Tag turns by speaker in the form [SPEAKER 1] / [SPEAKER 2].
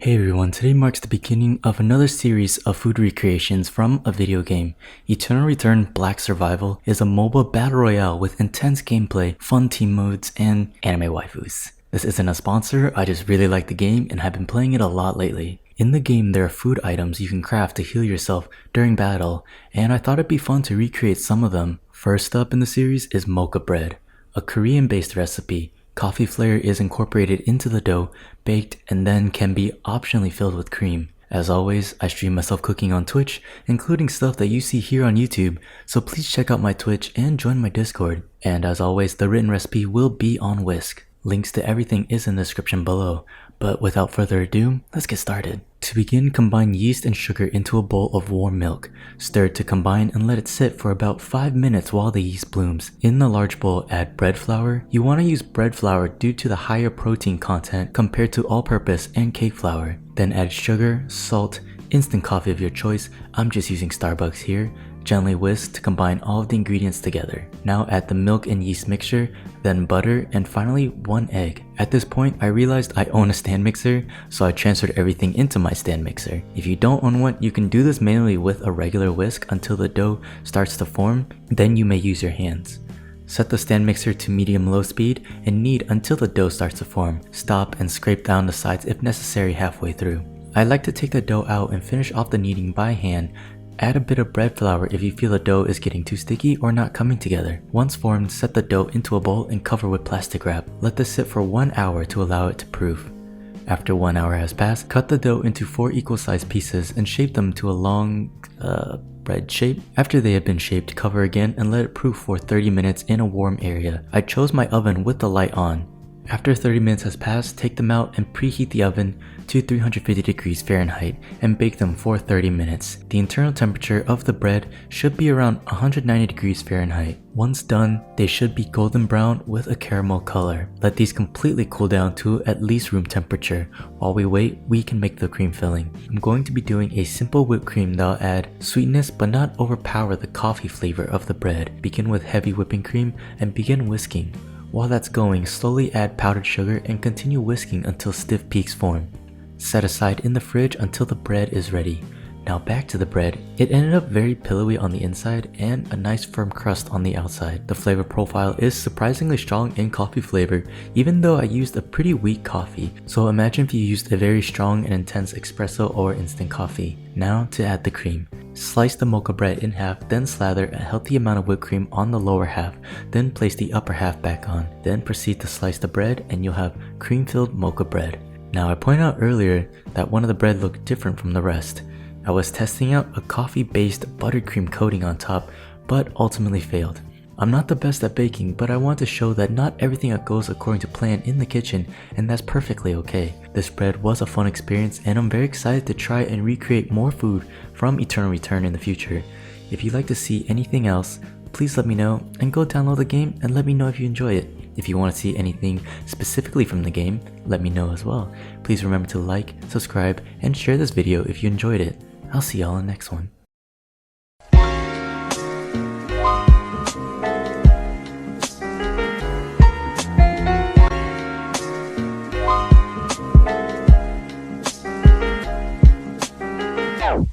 [SPEAKER 1] Hey everyone, today marks the beginning of another series of food recreations from a video game. Eternal Return Black Survival is a mobile battle royale with intense gameplay, fun team modes, and anime waifus. This isn't a sponsor, I just really like the game and have been playing it a lot lately. In the game, there are food items you can craft to heal yourself during battle, and I thought it'd be fun to recreate some of them. First up in the series is Mocha Bread, a Korean-based recipe. Coffee flavor is incorporated into the dough, baked, and then can be optionally filled with cream. As always, I stream myself cooking on Twitch, including stuff that you see here on YouTube, so please check out my Twitch and join my Discord. And as always, the written recipe will be on Whisk. Links to everything is in the description below, but without further ado, let's get started. To begin, combine yeast and sugar into a bowl of warm milk. Stir to combine and let it sit for about 5 minutes while the yeast blooms. In the large bowl, add bread flour. You want to use bread flour due to the higher protein content compared to all-purpose and cake flour. Then add sugar, salt, instant coffee of your choice. I'm just using Starbucks here. Gently whisk to combine all of the ingredients together. Now add the milk and yeast mixture, then butter, and finally 1 egg. At this point, I realized I own a stand mixer, so I transferred everything into my stand mixer. If you don't own one, you can do this manually with a regular whisk until the dough starts to form, then you may use your hands. Set the stand mixer to medium-low speed and knead until the dough starts to form. Stop and scrape down the sides if necessary halfway through. I like to take the dough out and finish off the kneading by hand. Add a bit of bread flour if you feel the dough is getting too sticky or not coming together. Once formed, set the dough into a bowl and cover with plastic wrap. Let this sit for 1 hour to allow it to proof. After 1 hour has passed, cut the dough into 4 equal-sized pieces and shape them to a long, bread shape. After they have been shaped, cover again and let it proof for 30 minutes in a warm area. I chose my oven with the light on. After 30 minutes has passed, take them out and preheat the oven to 350 degrees Fahrenheit and bake them for 30 minutes. The internal temperature of the bread should be around 190 degrees Fahrenheit. Once done, they should be golden brown with a caramel color. Let these completely cool down to at least room temperature. While we wait, we can make the cream filling. I'm going to be doing a simple whipped cream that'll add sweetness but not overpower the coffee flavor of the bread. Begin with heavy whipping cream and begin whisking. While that's going, slowly add powdered sugar and continue whisking until stiff peaks form. Set aside in the fridge until the bread is ready. Now back to the bread. It ended up very pillowy on the inside and a nice firm crust on the outside. The flavor profile is surprisingly strong in coffee flavor, even though I used a pretty weak coffee. So imagine if you used a very strong and intense espresso or instant coffee. Now to add the cream. Slice the mocha bread in half, then slather a healthy amount of whipped cream on the lower half, then place the upper half back on. Then proceed to slice the bread and you'll have cream-filled mocha bread. Now I pointed out earlier that one of the bread looked different from the rest. I was testing out a coffee-based buttercream coating on top, but ultimately failed. I'm not the best at baking, but I want to show that not everything goes according to plan in the kitchen, and that's perfectly okay. This bread was a fun experience, and I'm very excited to try and recreate more food from Eternal Return in the future. If you'd like to see anything else, please let me know, and go download the game and let me know if you enjoy it. If you want to see anything specifically from the game, let me know as well. Please remember to like, subscribe, and share this video if you enjoyed it. I'll see y'all in the next one.